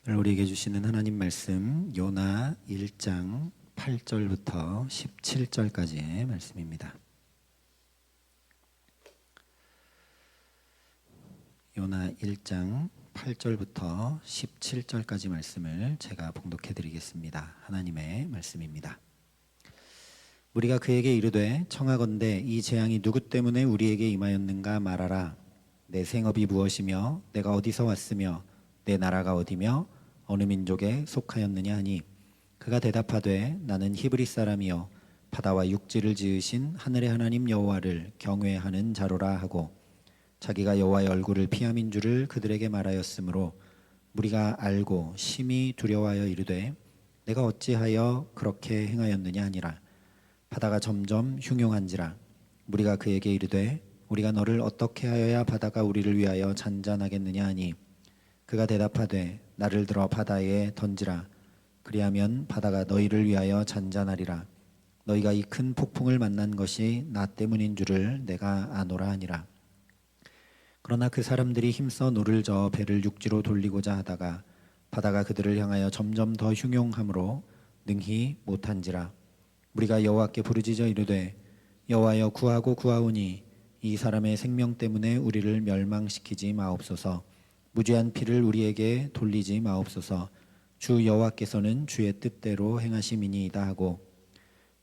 오늘 우리에게 주시는 하나님 말씀 요나 1장 8절부터 17절까지의 말씀입니다. 요나 1장 8절부터 17절까지 말씀을 제가 봉독해 드리겠습니다. 하나님의 말씀입니다. 우리가 그에게 이르되 청하건대 이 재앙이 누구 때문에 우리에게 임하였는가 말하라. 내 생업이 무엇이며 내가 어디서 왔으며 내 나라가 어디며 어느 민족에 속하였느냐 하니 그가 대답하되 나는 히브리 사람이요 바다와 육지를 지으신 하늘의 하나님 여호와를 경외하는 자로라 하고 자기가 여호와의 얼굴을 피함인 줄을 그들에게 말하였으므로 무리가 알고 심히 두려워하여 이르되 내가 어찌하여 그렇게 행하였느냐 하니라. 바다가 점점 흉용한지라. 무리가 그에게 이르되 우리가 너를 어떻게 하여야 바다가 우리를 위하여 잔잔하겠느냐 하니 그가 대답하되 나를 들어 바다에 던지라. 그리하면 바다가 너희를 위하여 잔잔하리라. 너희가 이 큰 폭풍을 만난 것이 나 때문인 줄을 내가 아노라 하니라. 그러나 그 사람들이 힘써 노를 저어 배를 육지로 돌리고자 하다가 바다가 그들을 향하여 점점 더 흉용함으로 능히 못한지라. 우리가 여호와께 부르짖어 이르되 여호와여 구하고 구하오니 이 사람의 생명 때문에 우리를 멸망시키지 마옵소서. 무죄한 피를 우리에게 돌리지 마옵소서. 주 여호와께서는 주의 뜻대로 행하심이니이다 하고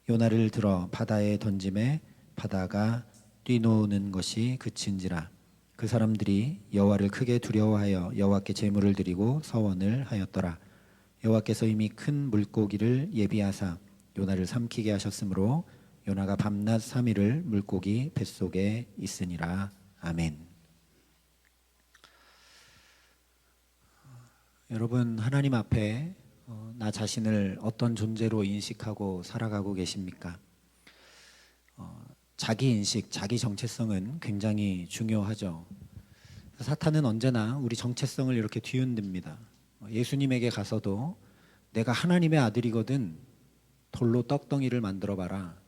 요나를 들어 바다에 던짐에 바다가 뛰노는 것이 그친지라. 그 사람들이 여호와를 크게 두려워하여 여호와께 제물을 드리고 서원을 하였더라. 여호와께서 이미 큰 물고기를 예비하사 요나를 삼키게 하셨으므로 요나가 밤낮 3일을 물고기 뱃속에 있으니라. 아멘. 여러분, 하나님 앞에 나 자신을 어떤 존재로 인식하고 살아가고 계십니까? 자기 인식, 자기 정체성은 굉장히 중요하죠. 사탄은 언제나 우리 정체성을 이렇게 뒤흔듭니다. 예수님에게 가서도 내가 하나님의 아들이거든 돌로 떡덩이를 만들어 봐라.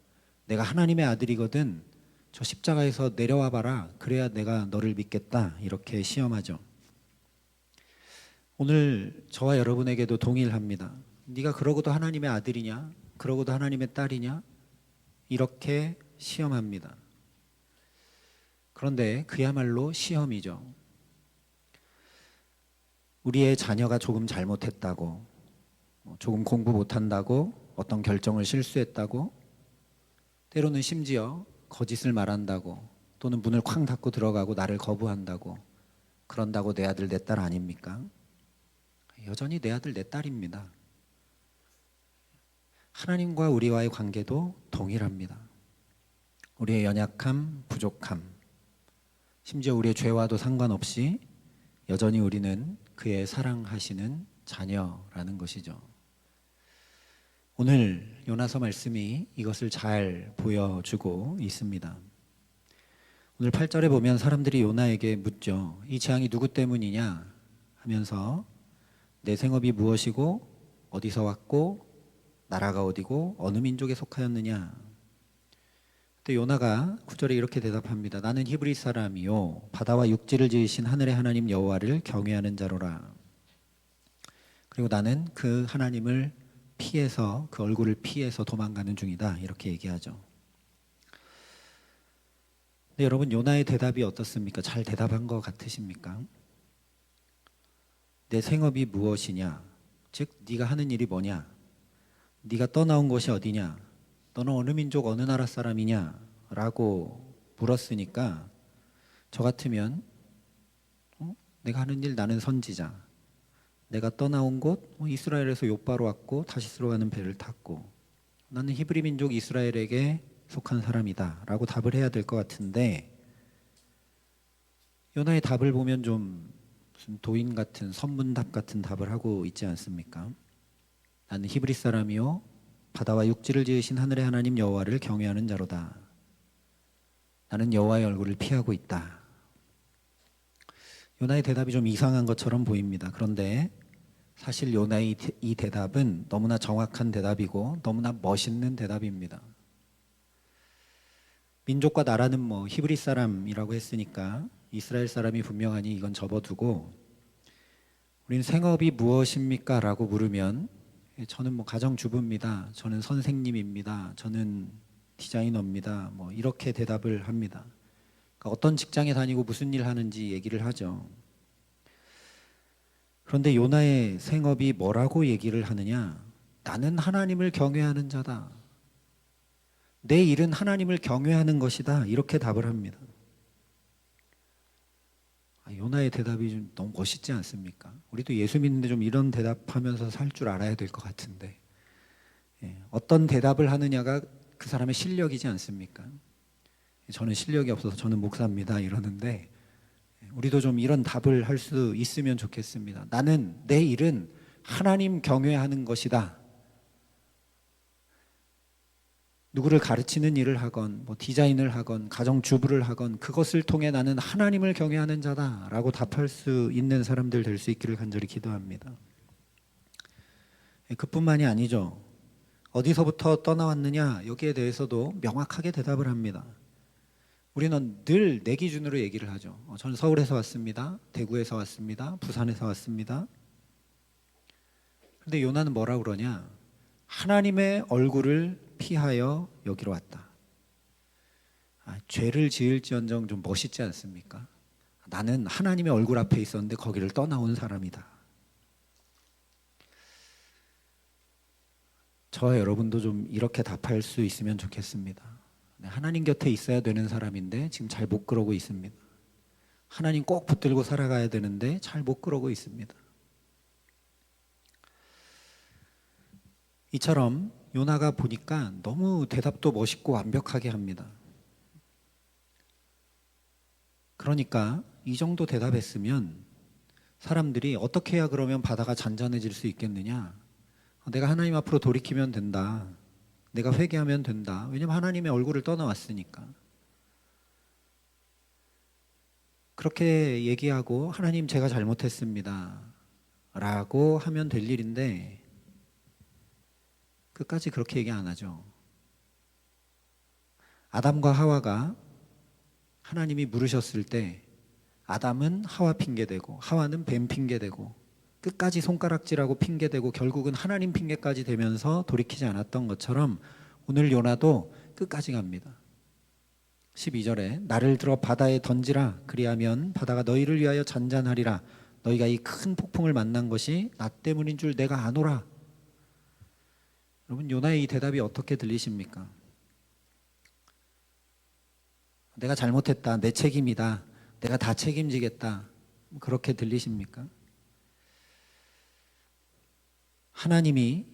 내가 하나님의 아들이거든 저 십자가에서 내려와 봐라. 그래야 내가 너를 믿겠다. 이렇게 시험하죠. 오늘 저와 여러분에게도 동일합니다. 네가 그러고도 하나님의 아들이냐? 그러고도 하나님의 딸이냐? 이렇게 시험합니다. 그런데 그야말로 시험이죠. 우리의 자녀가 조금 잘못했다고, 조금 공부 못한다고, 어떤 결정을 실수했다고, 때로는 심지어 거짓을 말한다고, 또는 문을 쾅 닫고 들어가고 나를 거부한다고, 그런다고 내 아들 내 딸 아닙니까? 여전히 내 아들 내 딸입니다. 하나님과 우리와의 관계도 동일합니다. 우리의 연약함, 부족함, 심지어 우리의 죄와도 상관없이 여전히 우리는 그의 사랑하시는 자녀라는 것이죠. 오늘 요나서 말씀이 이것을 잘 보여주고 있습니다. 오늘 8절에 보면 사람들이 요나에게 묻죠. 이 재앙이 누구 때문이냐 하면서 내 생업이 무엇이고 어디서 왔고 나라가 어디고 어느 민족에 속하였느냐. 그때 요나가 9절에 이렇게 대답합니다. 나는 히브리 사람이요 바다와 육지를 지으신 하늘의 하나님 여호와를 경외하는 자로라. 그리고 나는 그 하나님을 피해서 그 얼굴을 피해서 도망가는 중이다. 이렇게 얘기하죠. 근데 여러분 요나의 대답이 어떻습니까? 잘 대답한 것 같으십니까? 내 생업이 무엇이냐? 즉 네가 하는 일이 뭐냐? 네가 떠나온 곳이 어디냐? 너는 어느 민족 어느 나라 사람이냐? 라고 물었으니까 저 같으면 내가 하는 일 나는 선지자. 내가 떠나온 곳 이스라엘에서 욥바로 왔고 다시스로 가는 배를 탔고 나는 히브리 민족 이스라엘에게 속한 사람이다 라고 답을 해야 될 것 같은데 요나의 답을 보면 좀 무슨 도인 같은 선문답 같은 답을 하고 있지 않습니까? 나는 히브리 사람이요 바다와 육지를 지으신 하늘의 하나님 여호와를 경외하는 자로다. 나는 여호와의 얼굴을 피하고 있다. 요나의 대답이 좀 이상한 것처럼 보입니다. 그런데 사실 요나의 이 대답은 너무나 정확한 대답이고 너무나 멋있는 대답입니다. 민족과 나라는 히브리 사람이라고 했으니까 이스라엘 사람이 분명하니 이건 접어두고 우린 생업이 무엇입니까? 라고 물으면 저는 뭐 가정주부입니다. 저는 선생님입니다. 저는 디자이너입니다. 뭐 이렇게 대답을 합니다. 그러니까 어떤 직장에 다니고 무슨 일 하는지 얘기를 하죠. 그런데 요나의 생업이 뭐라고 얘기를 하느냐? 나는 하나님을 경외하는 자다. 내 일은 하나님을 경외하는 것이다. 이렇게 답을 합니다. 요나의 대답이 좀 너무 멋있지 않습니까? 우리도 예수 믿는데 좀 이런 대답하면서 살 줄 알아야 될 것 같은데, 어떤 대답을 하느냐가 그 사람의 실력이지 않습니까? 저는 실력이 없어서 저는 목사입니다 이러는데, 우리도 좀 이런 답을 할 수 있으면 좋겠습니다. 나는 내 일은 하나님 경외하는 것이다. 누구를 가르치는 일을 하건 뭐 디자인을 하건 가정주부를 하건 그것을 통해 나는 하나님을 경외하는 자다라고 답할 수 있는 사람들 될 수 있기를 간절히 기도합니다. 그뿐만이 아니죠. 어디서부터 떠나왔느냐 여기에 대해서도 명확하게 대답을 합니다. 우리는 늘 내 기준으로 얘기를 하죠. 저는 서울에서 왔습니다. 대구에서 왔습니다. 부산에서 왔습니다. 그런데 요나는 뭐라 그러냐? 하나님의 얼굴을 피하여 여기로 왔다. 죄를 지을지언정 좀 멋있지 않습니까? 나는 하나님의 얼굴 앞에 있었는데 거기를 떠나온 사람이다. 저와 여러분도 좀 이렇게 답할 수 있으면 좋겠습니다. 하나님 곁에 있어야 되는 사람인데 지금 잘 못 그러고 있습니다. 하나님 꼭 붙들고 살아가야 되는데 잘 못 그러고 있습니다. 이처럼 요나가 보니까 너무 대답도 멋있고 완벽하게 합니다. 그러니까 이 정도 대답했으면 사람들이 어떻게 해야 그러면 바다가 잔잔해질 수 있겠느냐? 내가 하나님 앞으로 돌이키면 된다. 내가 회개하면 된다. 왜냐하면 하나님의 얼굴을 떠나왔으니까. 그렇게 얘기하고 하나님 제가 잘못했습니다. 라고 하면 될 일인데 끝까지 그렇게 얘기 안 하죠. 아담과 하와가 하나님이 물으셨을 때 아담은 하와 핑계대고 하와는 뱀 핑계대고 끝까지 손가락질하고 핑계대고 결국은 하나님 핑계까지 대면서 돌이키지 않았던 것처럼 오늘 요나도 끝까지 갑니다. 12절에 나를 들어 바다에 던지라 그리하면 바다가 너희를 위하여 잔잔하리라 너희가 이 큰 폭풍을 만난 것이 나 때문인 줄 내가 아노라. 여러분 요나의 이 대답이 어떻게 들리십니까? 내가 잘못했다. 내 책임이다. 내가 다 책임지겠다. 그렇게 들리십니까? 하나님이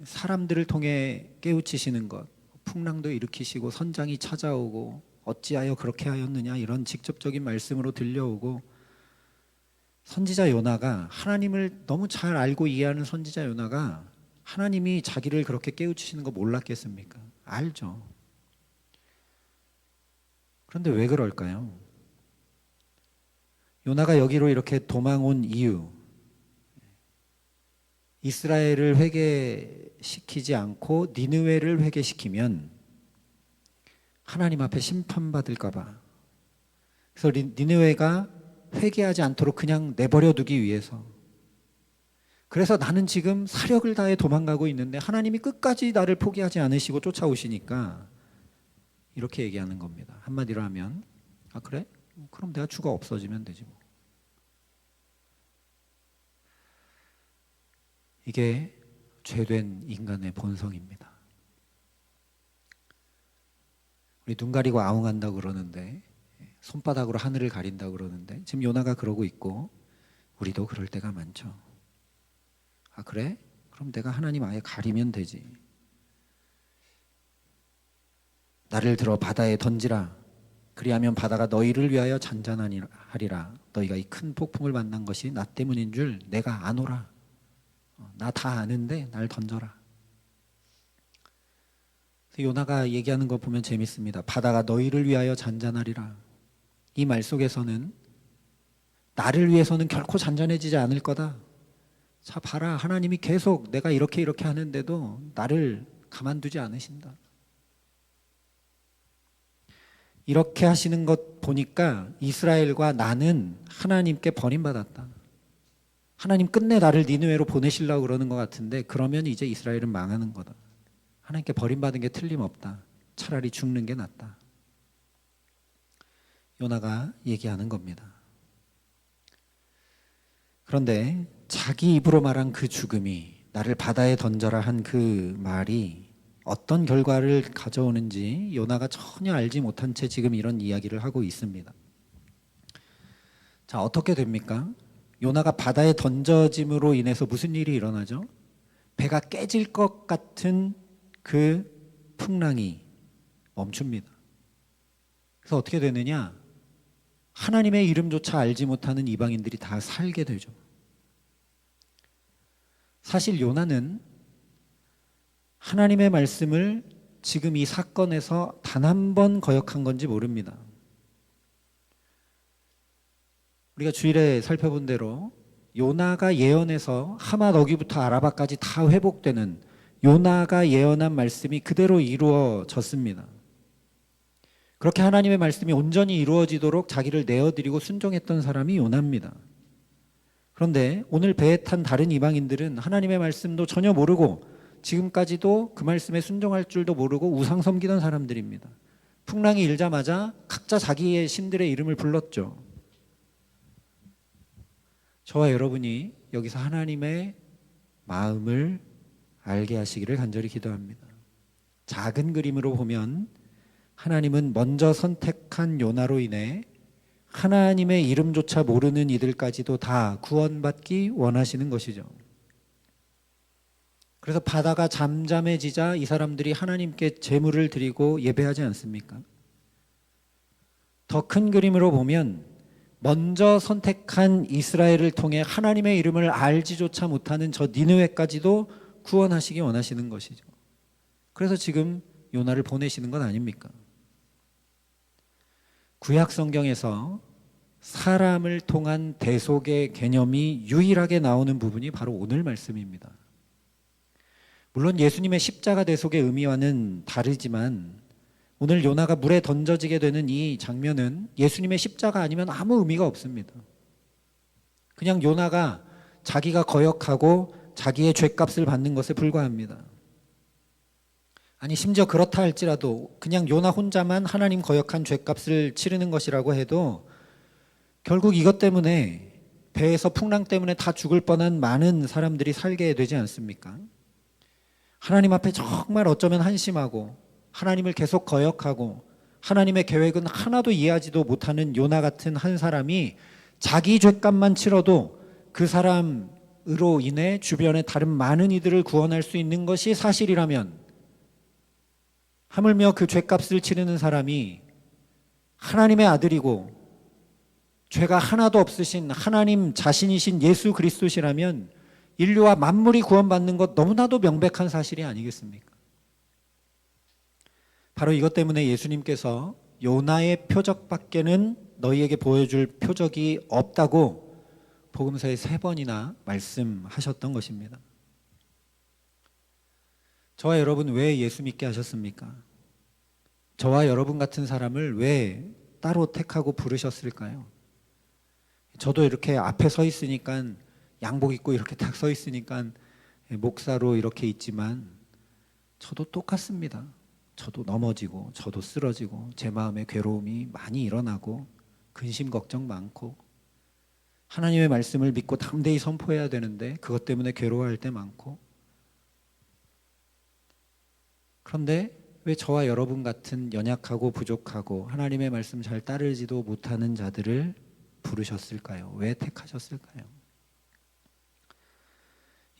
사람들을 통해 깨우치시는 것, 풍랑도 일으키시고 선장이 찾아오고 어찌하여 그렇게 하였느냐 이런 직접적인 말씀으로 들려오고 선지자 요나가 하나님을 너무 잘 알고 이해하는 선지자 요나가 하나님이 자기를 그렇게 깨우치시는 거 몰랐겠습니까? 알죠. 그런데 왜 그럴까요? 요나가 여기로 이렇게 도망 온 이유, 이스라엘을 회개시키지 않고 니느웨를 회개시키면 하나님 앞에 심판받을까 봐. 그래서 니느웨가 회개하지 않도록 그냥 내버려 두기 위해서. 그래서 나는 지금 사력을 다해 도망가고 있는데 하나님이 끝까지 나를 포기하지 않으시고 쫓아오시니까 이렇게 얘기하는 겁니다. 한마디로 하면 그래? 그럼 내가 죽어 없어지면 되지 뭐. 이게 죄된 인간의 본성입니다. 우리 눈 가리고 아웅한다고 그러는데 손바닥으로 하늘을 가린다고 그러는데 지금 요나가 그러고 있고 우리도 그럴 때가 많죠. 그래? 그럼 내가 하나님 아예 가리면 되지. 나를 들어 바다에 던지라. 그리하면 바다가 너희를 위하여 잔잔하리라. 너희가 이 큰 폭풍을 만난 것이 나 때문인 줄 내가 아노라. 나 다 아는데 날 던져라. 요나가 얘기하는 거 보면 재밌습니다. 바다가 너희를 위하여 잔잔하리라. 이 말 속에서는 나를 위해서는 결코 잔잔해지지 않을 거다. 자 봐라 하나님이 계속 내가 이렇게 하는데도 나를 가만두지 않으신다. 이렇게 하시는 것 보니까 이스라엘과 나는 하나님께 버림받았다. 하나님 끝내 나를 니느웨로 보내시려고 그러는 것 같은데 그러면 이제 이스라엘은 망하는 거다. 하나님께 버림받은 게 틀림없다. 차라리 죽는 게 낫다. 요나가 얘기하는 겁니다. 그런데 자기 입으로 말한 그 죽음이, 나를 바다에 던져라 한 그 말이 어떤 결과를 가져오는지 요나가 전혀 알지 못한 채 지금 이런 이야기를 하고 있습니다. 자, 어떻게 됩니까? 요나가 바다에 던져짐으로 인해서 무슨 일이 일어나죠? 배가 깨질 것 같은 그 풍랑이 멈춥니다. 그래서 어떻게 되느냐? 하나님의 이름조차 알지 못하는 이방인들이 다 살게 되죠. 사실 요나는 하나님의 말씀을 지금 이 사건에서 단 한 번 거역한 건지 모릅니다. 우리가 주일에 살펴본 대로 요나가 예언해서 하맛 어귀부터 아라바까지 다 회복되는, 요나가 예언한 말씀이 그대로 이루어졌습니다. 그렇게 하나님의 말씀이 온전히 이루어지도록 자기를 내어드리고 순종했던 사람이 요나입니다. 그런데 오늘 배에 탄 다른 이방인들은 하나님의 말씀도 전혀 모르고 지금까지도 그 말씀에 순종할 줄도 모르고 우상 섬기던 사람들입니다. 풍랑이 일자마자 각자 자기의 신들의 이름을 불렀죠. 저와 여러분이 여기서 하나님의 마음을 알게 하시기를 간절히 기도합니다. 작은 그림으로 보면 하나님은 먼저 선택한 요나로 인해 하나님의 이름조차 모르는 이들까지도 다 구원받기 원하시는 것이죠. 그래서 바다가 잠잠해지자 이 사람들이 하나님께 제물을 드리고 예배하지 않습니까? 더 큰 그림으로 보면 먼저 선택한 이스라엘을 통해 하나님의 이름을 알지조차 못하는 저 니느웨까지도 구원하시기 원하시는 것이죠. 그래서 지금 요나를 보내시는 건 아닙니까? 구약 성경에서 사람을 통한 대속의 개념이 유일하게 나오는 부분이 바로 오늘 말씀입니다. 물론 예수님의 십자가 대속의 의미와는 다르지만 오늘 요나가 물에 던져지게 되는 이 장면은 예수님의 십자가 아니면 아무 의미가 없습니다. 그냥 요나가 자기가 거역하고 자기의 죗값을 받는 것에 불과합니다. 아니 심지어 그렇다 할지라도 그냥 요나 혼자만 하나님 거역한 죗값을 치르는 것이라고 해도 결국 이것 때문에, 배에서 풍랑 때문에 다 죽을 뻔한 많은 사람들이 살게 되지 않습니까? 하나님 앞에 정말 어쩌면 한심하고 하나님을 계속 거역하고 하나님의 계획은 하나도 이해하지도 못하는 요나 같은 한 사람이 자기 죗값만 치러도 그 사람으로 인해 주변의 다른 많은 이들을 구원할 수 있는 것이 사실이라면, 하물며 그 죗값을 치르는 사람이 하나님의 아들이고 죄가 하나도 없으신 하나님 자신이신 예수 그리스도시라면 인류와 만물이 구원받는 것 너무나도 명백한 사실이 아니겠습니까? 바로 이것 때문에 예수님께서 요나의 표적밖에는 너희에게 보여줄 표적이 없다고 복음서에 3번이나 말씀하셨던 것입니다. 저와 여러분 왜 예수 믿게 하셨습니까? 저와 여러분 같은 사람을 왜 따로 택하고 부르셨을까요? 저도 이렇게 앞에 서 있으니까, 양복 입고 이렇게 딱 서 있으니까 목사로 이렇게 있지만 저도 똑같습니다. 저도 넘어지고 저도 쓰러지고 제 마음에 괴로움이 많이 일어나고 근심 걱정 많고 하나님의 말씀을 믿고 담대히 선포해야 되는데 그것 때문에 괴로워할 때 많고, 그런데 왜 저와 여러분 같은 연약하고 부족하고 하나님의 말씀 잘 따르지도 못하는 자들을 부르셨을까요? 왜 택하셨을까요?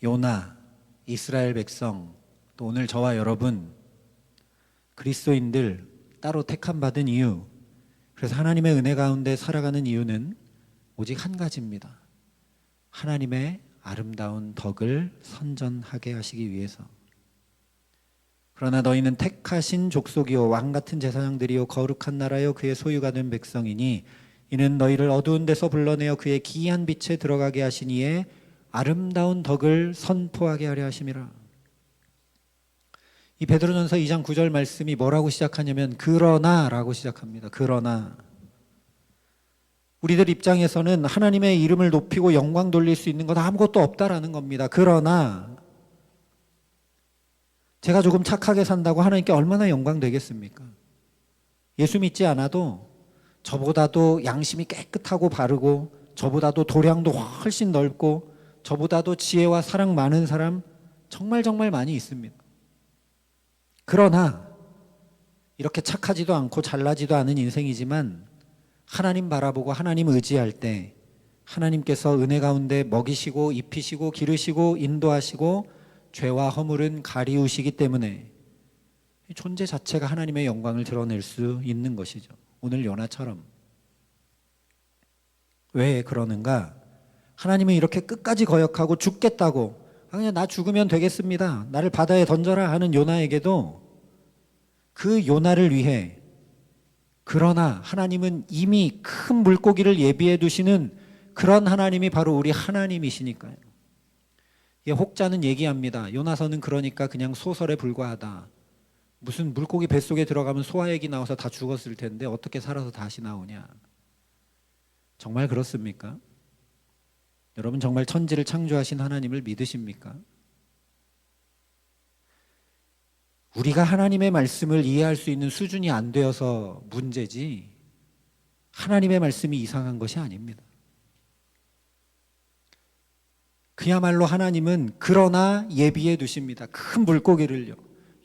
요나, 이스라엘 백성, 또 오늘 저와 여러분 그리스도인들 따로 택함 받은 이유, 그래서 하나님의 은혜 가운데 살아가는 이유는 오직 한 가지입니다. 하나님의 아름다운 덕을 선전하게 하시기 위해서. 그러나 너희는 택하신 족속이요 왕같은 제사장들이요 거룩한 나라요 그의 소유가 된 백성이니 이는 너희를 어두운 데서 불러내어 그의 기이한 빛에 들어가게 하신 이의 아름다운 덕을 선포하게 하려 하심이라. 이 베드로전서 2장 9절 말씀이 뭐라고 시작하냐면 그러나 라고 시작합니다. 그러나 우리들 입장에서는 하나님의 이름을 높이고 영광 돌릴 수 있는 것 아무것도 없다라는 겁니다. 그러나 제가 조금 착하게 산다고 하나님께 얼마나 영광 되겠습니까? 예수 믿지 않아도 저보다도 양심이 깨끗하고 바르고 저보다도 도량도 훨씬 넓고 저보다도 지혜와 사랑 많은 사람 정말 정말 많이 있습니다. 그러나 이렇게 착하지도 않고 잘나지도 않은 인생이지만 하나님 바라보고 하나님 의지할 때 하나님께서 은혜 가운데 먹이시고 입히시고 기르시고 인도하시고 죄와 허물은 가리우시기 때문에 존재 자체가 하나님의 영광을 드러낼 수 있는 것이죠. 오늘 요나처럼. 왜 그러는가? 하나님은 이렇게 끝까지 거역하고 죽겠다고 그냥 나 죽으면 되겠습니다, 나를 바다에 던져라 하는 요나에게도 그 요나를 위해, 그러나 하나님은 이미 큰 물고기를 예비해 두시는 그런 하나님이 바로 우리 하나님이시니까요. 혹자는 얘기합니다. 요나서는 그러니까 그냥 소설에 불과하다. 무슨 물고기 뱃속에 들어가면 소화액이 나와서 다 죽었을 텐데 어떻게 살아서 다시 나오냐. 정말 그렇습니까? 여러분 정말 천지를 창조하신 하나님을 믿으십니까? 우리가 하나님의 말씀을 이해할 수 있는 수준이 안 되어서 문제지 하나님의 말씀이 이상한 것이 아닙니다. 그야말로 하나님은 그러나 예비해 두십니다. 큰 물고기를요.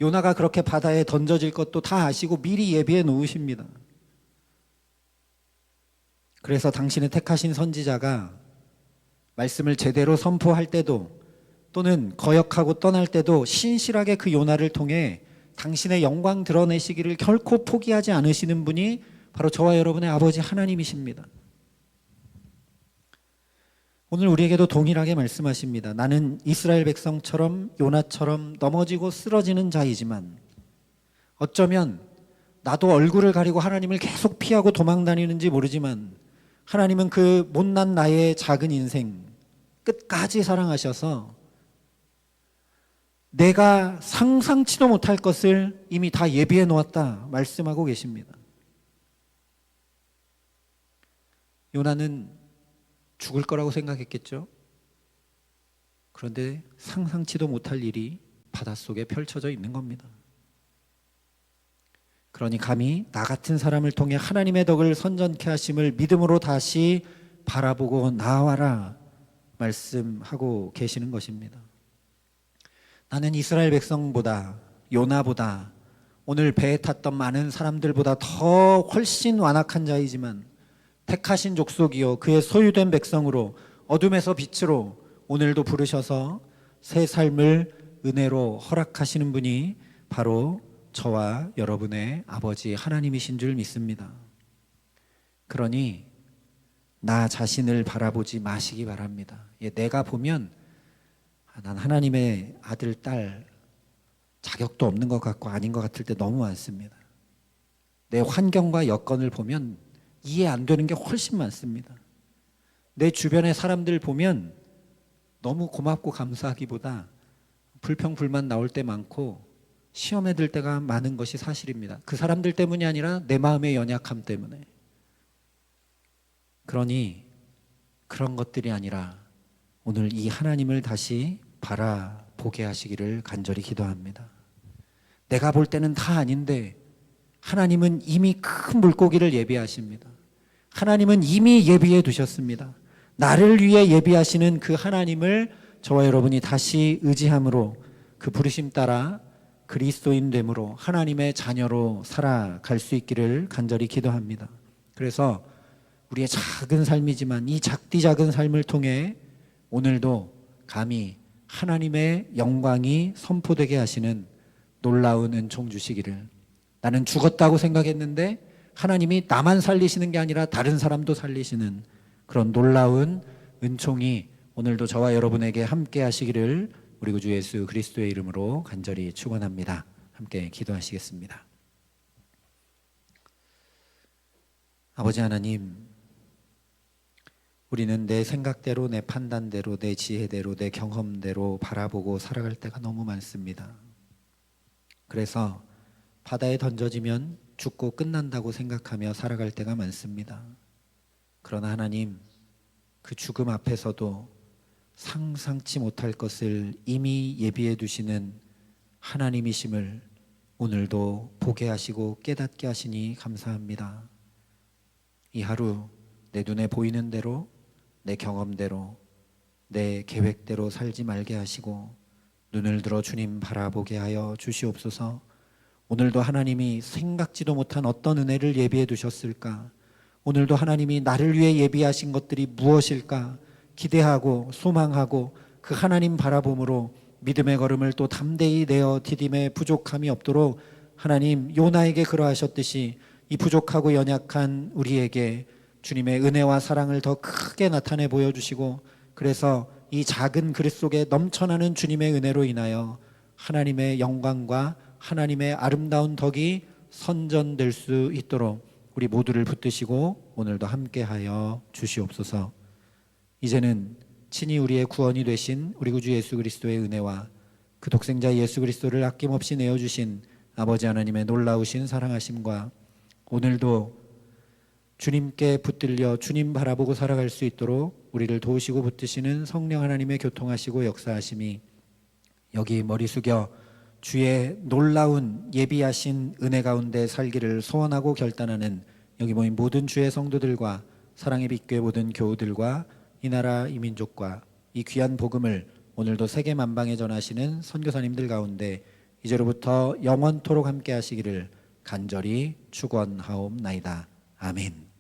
요나가 그렇게 바다에 던져질 것도 다 아시고 미리 예비해 놓으십니다. 그래서 당신의 택하신 선지자가 말씀을 제대로 선포할 때도 또는 거역하고 떠날 때도 신실하게 그 요나를 통해 당신의 영광 드러내시기를 결코 포기하지 않으시는 분이 바로 저와 여러분의 아버지 하나님이십니다. 오늘 우리에게도 동일하게 말씀하십니다. 나는 이스라엘 백성처럼 요나처럼 넘어지고 쓰러지는 자이지만 어쩌면 나도 얼굴을 가리고 하나님을 계속 피하고 도망다니는지 모르지만 하나님은 그 못난 나의 작은 인생 끝까지 사랑하셔서 내가 상상치도 못할 것을 이미 다 예비해 놓았다 말씀하고 계십니다. 요나는 죽을 거라고 생각했겠죠. 그런데 상상치도 못할 일이 바닷속에 펼쳐져 있는 겁니다. 그러니 감히 나 같은 사람을 통해 하나님의 덕을 선전케 하심을 믿음으로 다시 바라보고 나와라 말씀하고 계시는 것입니다. 나는 이스라엘 백성보다 요나보다 오늘 배에 탔던 많은 사람들보다 더 훨씬 완악한 자이지만 택하신 족속이요 그의 소유된 백성으로 어둠에서 빛으로 오늘도 부르셔서 새 삶을 은혜로 허락하시는 분이 바로 저와 여러분의 아버지 하나님이신 줄 믿습니다. 그러니 나 자신을 바라보지 마시기 바랍니다. 내가 보면 난 하나님의 아들, 딸 자격도 없는 것 같고 아닌 것 같을 때 너무 많습니다. 내 환경과 여건을 보면 이해 안 되는 게 훨씬 많습니다. 내 주변의 사람들 보면 너무 고맙고 감사하기보다 불평, 불만 나올 때 많고 시험에 들 때가 많은 것이 사실입니다. 그 사람들 때문이 아니라 내 마음의 연약함 때문에. 그러니 그런 것들이 아니라 오늘 이 하나님을 다시 바라보게 하시기를 간절히 기도합니다. 내가 볼 때는 다 아닌데 하나님은 이미 큰 물고기를 예비하십니다. 하나님은 이미 예비해 두셨습니다. 나를 위해 예비하시는 그 하나님을 저와 여러분이 다시 의지함으로 그 부르심 따라 그리스도인 됨으로 하나님의 자녀로 살아갈 수 있기를 간절히 기도합니다. 그래서 우리의 작은 삶이지만 이 작디 작은 삶을 통해 오늘도 감히 하나님의 영광이 선포되게 하시는 놀라운 은총 주시기를. 나는 죽었다고 생각했는데 하나님이 나만 살리시는 게 아니라 다른 사람도 살리시는 그런 놀라운 은총이 오늘도 저와 여러분에게 함께 하시기를 우리 구주 예수 그리스도의 이름으로 간절히 축원합니다. 함께 기도하시겠습니다. 아버지 하나님, 우리는 내 생각대로, 내 판단대로, 내 지혜대로, 내 경험대로 바라보고 살아갈 때가 너무 많습니다. 그래서 바다에 던져지면 죽고 끝난다고 생각하며 살아갈 때가 많습니다. 그러나 하나님, 그 죽음 앞에서도 상상치 못할 것을 이미 예비해 두시는 하나님이심을 오늘도 보게 하시고 깨닫게 하시니 감사합니다. 이 하루 내 눈에 보이는 대로, 내 경험대로, 내 계획대로 살지 말게 하시고 눈을 들어 주님 바라보게 하여 주시옵소서. 오늘도 하나님이 생각지도 못한 어떤 은혜를 예비해 두셨을까? 오늘도 하나님이 나를 위해 예비하신 것들이 무엇일까? 기대하고 소망하고 그 하나님 바라봄으로 믿음의 걸음을 또 담대히 내어 디딤에 부족함이 없도록 하나님 요나에게 그러하셨듯이 이 부족하고 연약한 우리에게 주님의 은혜와 사랑을 더 크게 나타내 보여주시고, 그래서 이 작은 그릇 속에 넘쳐나는 주님의 은혜로 인하여 하나님의 영광과 하나님의 아름다운 덕이 선전될 수 있도록 우리 모두를 붙드시고 오늘도 함께하여 주시옵소서. 이제는 친히 우리의 구원이 되신 우리 구주 예수 그리스도의 은혜와 그 독생자 예수 그리스도를 아낌없이 내어주신 아버지 하나님의 놀라우신 사랑하심과 오늘도 주님께 붙들려 주님 바라보고 살아갈 수 있도록 우리를 도우시고 붙드시는 성령 하나님의 교통하시고 역사하심이 여기 머리 숙여 주의 놀라운 예비하신 은혜 가운데 살기를 소원하고 결단하는 여기 모인 모든 주의 성도들과 사랑의 빛교회 모든 교우들과 이 나라 이 민족과 이 귀한 복음을 오늘도 세계 만방에 전하시는 선교사님들 가운데 이제로부터 영원토록 함께 하시기를 간절히 축원하옵나이다. 아멘.